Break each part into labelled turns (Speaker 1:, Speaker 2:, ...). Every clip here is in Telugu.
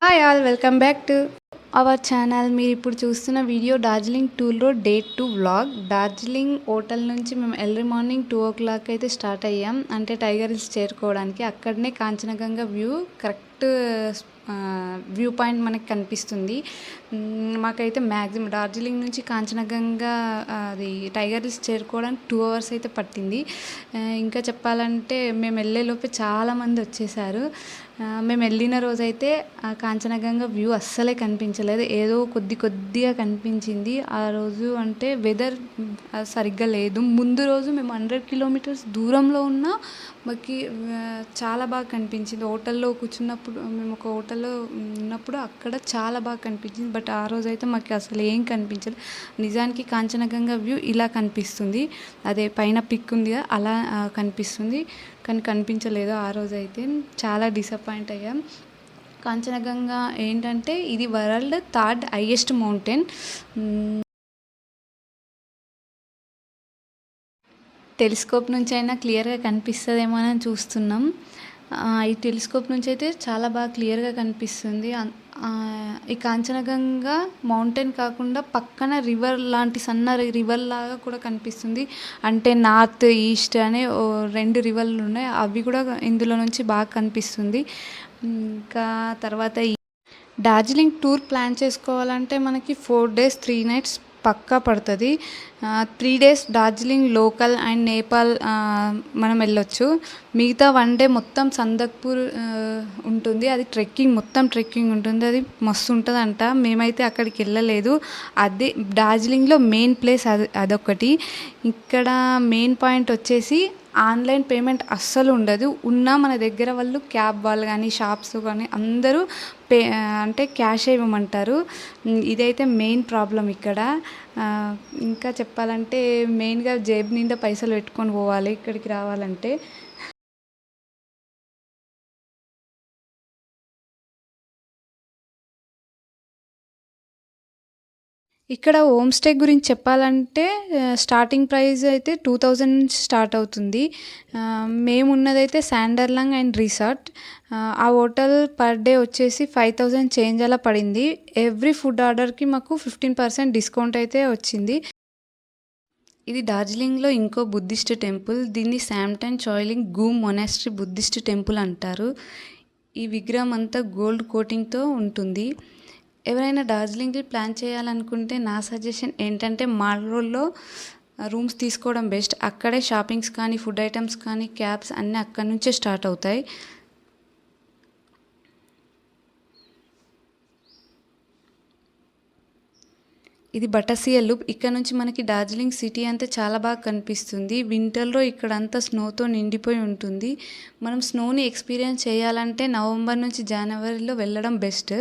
Speaker 1: Hi all welcome back to our channel. మీరు ఇప్పుడు చూస్తున్న వీడియో డార్జిలింగ్ టూర్లో డే 2 వ్లాగ్. డార్జిలింగ్ హోటల్ నుంచి మేము ఎర్లీ మార్నింగ్ 2 o'clock అయితే స్టార్ట్ అయ్యాం. అంటే టైగర్ హిల్స్ చేరుకోవడానికి. అక్కడనే Kanchenjunga view correct view point మనకి కనిపిస్తుంది. మాకైతే మ్యాక్సిమం డార్జిలింగ్ నుంచి కాంచనగంగా అది టైగర్ హిల్స్ చేరుకోవడానికి 2 hours అయితే పట్టింది. ఇంకా చెప్పాలంటే మేము వెళ్ళేలోపే చాలామంది వచ్చేసారు. మేము వెళ్ళిన రోజైతే కాంచనగంగా వ్యూ అస్సలే కనిపించలేదు. ఏదో కొద్దిగా కనిపించింది. ఆ రోజు అంటే వెదర్ సరిగ్గా లేదు. ముందు రోజు మేము 100 kilometers దూరంలో ఉన్న మాకు చాలా బాగా కనిపించింది. హోటల్లో కూర్చున్నప్పుడు మేము ఒక హోటల్లో ఉన్నప్పుడు అక్కడ చాలా బాగా కనిపించింది. బట్ ఆ రోజు అయితే మాకు అసలు ఏం కనిపించలేదు. నిజానికి కాంచనగంగా వ్యూ ఇలా కనిపిస్తుంది. అదే పైన పిక్ ఉంది కదా అలా కనిపిస్తుంది. కానీ కనిపించలేదు. ఆ రోజు అయితే చాలా డిసప్పాయింట్ అయ్యాం. కాంచనగంగా ఏంటంటే ఇది world 3rd highest mountain. Telescope నుంచి అయినా క్లియర్గా కనిపిస్తుందేమో అని చూస్తున్నాం. ఈ టెలిస్కోప్ నుంచి అయితే చాలా బాగా క్లియర్గా కనిపిస్తుంది. ఈ కాంచనగంగా మౌంటైన్ కాకుండా పక్కన రివర్ లాంటి సన్న రివర్ లాగా కూడా కనిపిస్తుంది. అంటే నార్త్ ఈస్ట్ అనే 2 రివర్లు ఉన్నాయి. అవి కూడా ఇందులో నుంచి బాగా కనిపిస్తుంది. ఇంకా తర్వాత డార్జిలింగ్ టూర్ ప్లాన్ చేసుకోవాలంటే మనకి 4 days 3 nights పక్కా పడుతుంది. 3 days Darjeeling local and Nepal మనం వెళ్ళొచ్చు. మిగతా 1 day మొత్తం సందక్పూర్ ఉంటుంది. అది మొత్తం ట్రెక్కింగ్ ఉంటుంది. అది మస్తు ఉంటుందంట. మేమైతే అక్కడికి వెళ్ళలేదు. అదే డార్జిలింగ్లో మెయిన్ ప్లేస్ అదొకటి. ఇక్కడ మెయిన్ పాయింట్ వచ్చేసి ఆన్లైన్ పేమెంట్ అస్సలు ఉండదు. ఉన్నా మన దగ్గర వాళ్ళు క్యాబ్ వాళ్ళు కానీ షాప్స్ కానీ అందరూ అంటే క్యాష్ ఇవ్వమంటారు. ఇదైతే మెయిన్ ప్రాబ్లం ఇక్కడ. ఇంకా చెప్పాలంటే మెయిన్గా జేబు నిండా పైసలు పెట్టుకొని పోవాలి ఇక్కడికి రావాలంటే. ఇక్కడ హోమ్ స్టే గురించి చెప్పాలంటే స్టార్టింగ్ ప్రైస్ అయితే 2000 నుంచి స్టార్ట్ అవుతుంది. మేము ఉన్నదైతే శాండర్లాంగ్ అండ్ రిసార్ట్. ఆ హోటల్ పర్ డే వచ్చేసి 5000 చేంజ్ అలా పడింది. ఎవ్రీ ఫుడ్ ఆర్డర్కి మాకు 15% డిస్కౌంట్ అయితే వచ్చింది. ఇది డార్జిలింగ్లో ఇంకో బుద్ధిస్ట్ టెంపుల్. దీన్ని శామ్టన్ చాయిలింగ్ గూమ్ మొనాస్ట్రీ బుద్ధిస్ట్ టెంపుల్ అంటారు. ఈ విగ్రహం అంతా గోల్డ్ కోటింగ్తో ఉంటుంది. ఎవరైనా డార్జిలింగ్కి ప్లాన్ చేయాలనుకుంటే నా సజెషన్ ఏంటంటే మాల్ రోడ్లో రూమ్స్ తీసుకోవడం బెస్ట్. అక్కడే షాపింగ్స్ కానీ ఫుడ్ ఐటమ్స్ కానీ క్యాబ్స్ అన్నీ అక్కడి నుంచే స్టార్ట్ అవుతాయి. ఇది బటసియా లూప్. ఇక్కడ నుంచి మనకి డార్జిలింగ్ సిటీ అంతా చాలా బాగా కనిపిస్తుంది. వింటర్లో ఇక్కడ అంతా స్నోతో నిండిపోయి ఉంటుంది. మనం స్నోని ఎక్స్పీరియన్స్ చేయాలంటే నవంబర్ నుంచి జనవరిలో వెళ్ళడం బెస్ట్.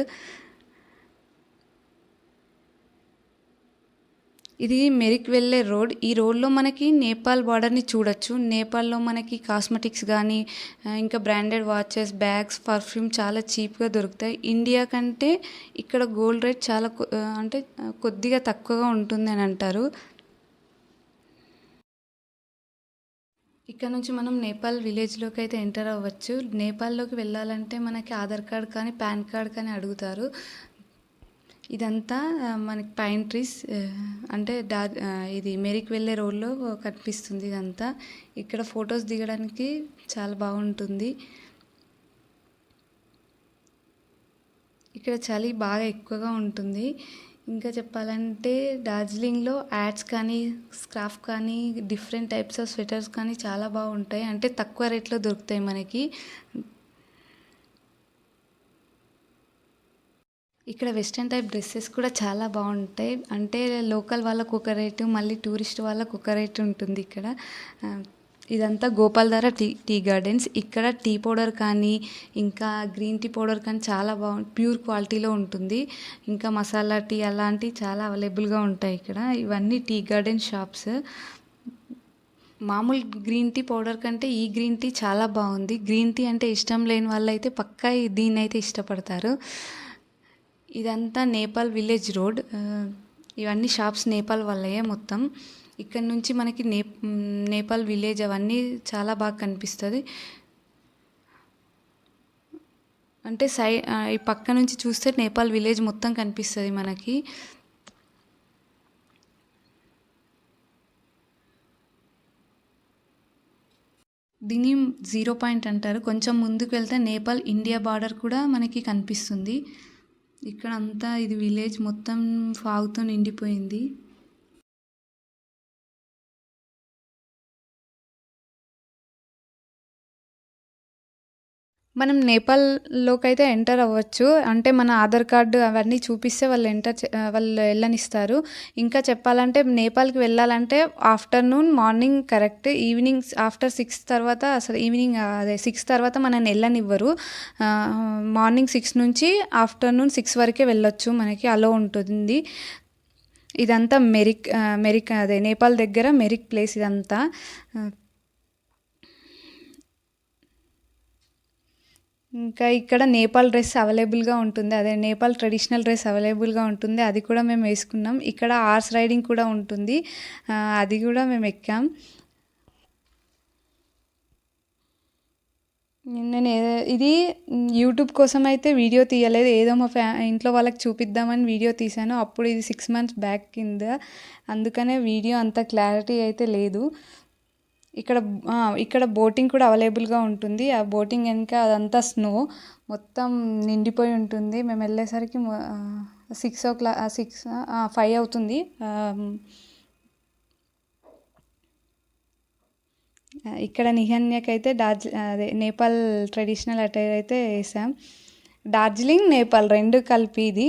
Speaker 1: ఇది మెరిక్ వెళ్ళే రోడ్. ఈ రోడ్లో మనకి నేపాల్ బార్డర్ని చూడొచ్చు. నేపాల్లో మనకి కాస్మెటిక్స్ కానీ ఇంకా బ్రాండెడ్ వాచెస్, బ్యాగ్స్, పర్ఫ్యూమ్ చాలా చీప్గా దొరుకుతాయి. ఇండియా కంటే ఇక్కడ గోల్డ్ రేట్ చాలా అంటే కొద్దిగా తక్కువగా ఉంటుంది అని అంటారు. ఇక్కడ నుంచి మనం నేపాల్ విలేజ్లోకి అయితే ఎంటర్ అవ్వచ్చు. నేపాల్లోకి వెళ్ళాలంటే మనకి ఆధార్ కార్డ్ కానీ పాన్ కార్డ్ కానీ అడుగుతారు. ఇదంతా మనకి పైన్ ట్రీస్ అంటే ఇది మెరిక్ వెళ్ళే రోడ్లో కనిపిస్తుంది. ఇదంతా ఇక్కడ ఫొటోస్ దిగడానికి చాలా బాగుంటుంది. ఇక్కడ చలి బాగా ఎక్కువగా ఉంటుంది. ఇంకా చెప్పాలంటే డార్జిలింగ్లో యాడ్స్ కానీ స్క్రాఫ్ కానీ డిఫరెంట్ టైప్స్ ఆఫ్ స్వెటర్స్ కానీ చాలా బాగుంటాయి. అంటే తక్కువ రేట్లో దొరుకుతాయి మనకి. ఇక్కడ వెస్ట్రన్ టైప్ డ్రెస్సెస్ కూడా చాలా బాగుంటాయి. అంటే లోకల్ వాళ్ళకు ఒక రేటు, మళ్ళీ టూరిస్ట్ వాళ్ళకు ఒక రేటు ఉంటుంది ఇక్కడ. ఇదంతా గోపాల్ధార టీ గార్డెన్స్. ఇక్కడ టీ పౌడర్ కానీ ఇంకా గ్రీన్ టీ పౌడర్ కానీ చాలా ప్యూర్ క్వాలిటీలో ఉంటుంది. ఇంకా మసాలా టీ అలాంటివి చాలా అవైలబుల్గా ఉంటాయి ఇక్కడ. ఇవన్నీ టీ గార్డెన్ షాప్స్. మామూలు గ్రీన్ టీ పౌడర్ కంటే ఈ గ్రీన్ టీ చాలా బాగుంది. గ్రీన్ టీ అంటే ఇష్టం లేని వాళ్ళైతే పక్కా దీన్ని అయితే ఇష్టపడతారు. ఇదంతా నేపాల్ విలేజ్ రోడ్. ఇవన్నీ షాప్స్ నేపాల్ వాళ్ళయే మొత్తం. ఇక్కడ నుంచి మనకి నేపాల్ విలేజ్ అవన్నీ చాలా బాగా కనిపిస్తుంది. అంటే ఈ పక్క నుంచి చూస్తే నేపాల్ విలేజ్ మొత్తం కనిపిస్తుంది మనకి. దీన్ని 0 పాయింట్ అంటారు. కొంచెం ముందుకు వెళ్తే నేపాల్ ఇండియా బార్డర్ కూడా మనకి కనిపిస్తుంది. ఇక్కడ అంతా ఇది విలేజ్ మొత్తం ఫాగ్తో నిండిపోయింది. మనం నేపాల్‌లోకి అయితే ఎంటర్ అవ్వచ్చు. అంటే మన ఆధార్ కార్డు అవన్నీ చూపిస్తే వాళ్ళు వెళ్ళనిస్తారు. ఇంకా చెప్పాలంటే నేపాల్‌కి వెళ్ళాలంటే afternoon, morning correct. Evening after 6 తర్వాత అసలు ఈవినింగ్ 6 తర్వాత మనల్ని వెళ్ళనివ్వరు. మార్నింగ్ 6 నుంచి ఆఫ్టర్‌నూన్ 6 వరకే వెళ్ళొచ్చు. మనకి అలో ఉంటుంది. ఇదంతా మెరిక్ నేపాల్ దగ్గర మెరిక్ ప్లేస్ ఇదంతా. ఇంకా ఇక్కడ నేపాల్ డ్రెస్ అవైలబుల్గా ఉంటుంది. అదే నేపాల్ ట్రెడిషనల్ డ్రెస్ అవైలబుల్గా ఉంటుంది. అది కూడా మేము వేసుకున్నాం. ఇక్కడ హార్స్ రైడింగ్ కూడా ఉంటుంది. అది కూడా మేము ఎక్కాం. నేను ఇది యూట్యూబ్ కోసం అయితే వీడియో తీయలేదు. ఏదో మా ఇంట్లో వాళ్ళకి చూపిద్దామని వీడియో తీశాను. అప్పుడు ఇది 6 months బ్యాక్ కింద, అందుకనే వీడియో అంత క్లారిటీ అయితే లేదు. ఇక్కడ బోటింగ్ కూడా అవైలబుల్గా ఉంటుంది. ఆ బోటింగ్ వెనక అదంతా స్నో మొత్తం నిండిపోయి ఉంటుంది. మేము వెళ్ళేసరికి 5 అవుతుంది. ఇక్కడ నిహన్యకైతే అదే నేపాల్ ట్రెడిషనల్ అటైర్ అయితే వేసాం. డార్జిలింగ్, నేపాల్ 2 కలిపి ఇది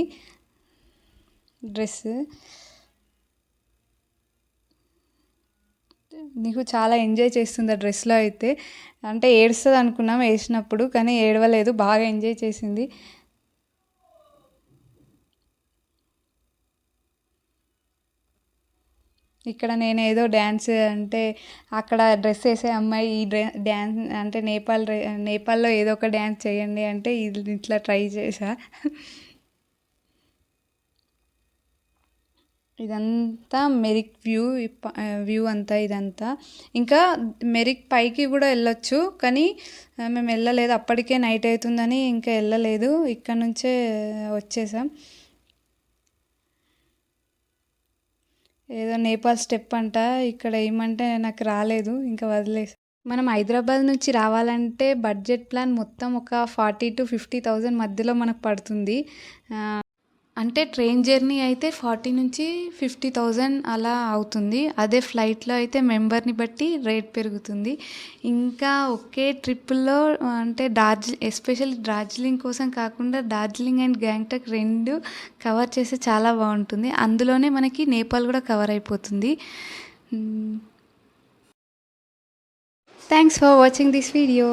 Speaker 1: డ్రెస్. నీకు చాలా ఎంజాయ్ చేస్తుంది ఆ డ్రెస్లో అయితే. అంటే ఏడుస్తుంది అనుకున్నాం వేసినప్పుడు, కానీ ఏడవలేదు, బాగా ఎంజాయ్ చేసింది. ఇక్కడ నేను ఏదో డ్యాన్స్ అంటే అక్కడ డ్రెస్ వేసే అమ్మాయి ఈ డ్యాన్స్ అంటే నేపాల్లో ఏదో ఒక డ్యాన్స్ చేయండి అంటే ఇట్లా ట్రై చేసా. ఇదంతా మెరిక్ వ్యూ అంతా ఇదంతా. ఇంకా మెరిక్ పైకి కూడా వెళ్ళొచ్చు, కానీ మేము వెళ్ళలేదు. అప్పటికే నైట్ అవుతుందని ఇంకా వెళ్ళలేదు. ఇక్కడ నుంచే వచ్చేసాం. ఏదో నేపాల్ స్టెప్ అంట ఇక్కడ ఏమంటే నాకు రాలేదు, ఇంకా వదిలేసి. మనం హైదరాబాద్ నుంచి రావాలంటే బడ్జెట్ ప్లాన్ మొత్తం ఒక 40,000 to 50,000 మధ్యలో మనకు పడుతుంది. అంటే ట్రైన్ జర్నీ అయితే 40,000 నుంచి 50,000 అలా అవుతుంది. అదే ఫ్లైట్లో అయితే మెంబర్ని బట్టి రేట్ పెరుగుతుంది. ఇంకా ఒకే ట్రిప్పుల్లో అంటే ఎస్పెషల్లీ డార్జిలింగ్ కోసం కాకుండా డార్జిలింగ్ అండ్ గ్యాంగ్టాక్ 2 కవర్ చేస్తే చాలా బాగుంటుంది. అందులోనే మనకి నేపాల్ కూడా కవర్ అయిపోతుంది. Thanks for watching this video.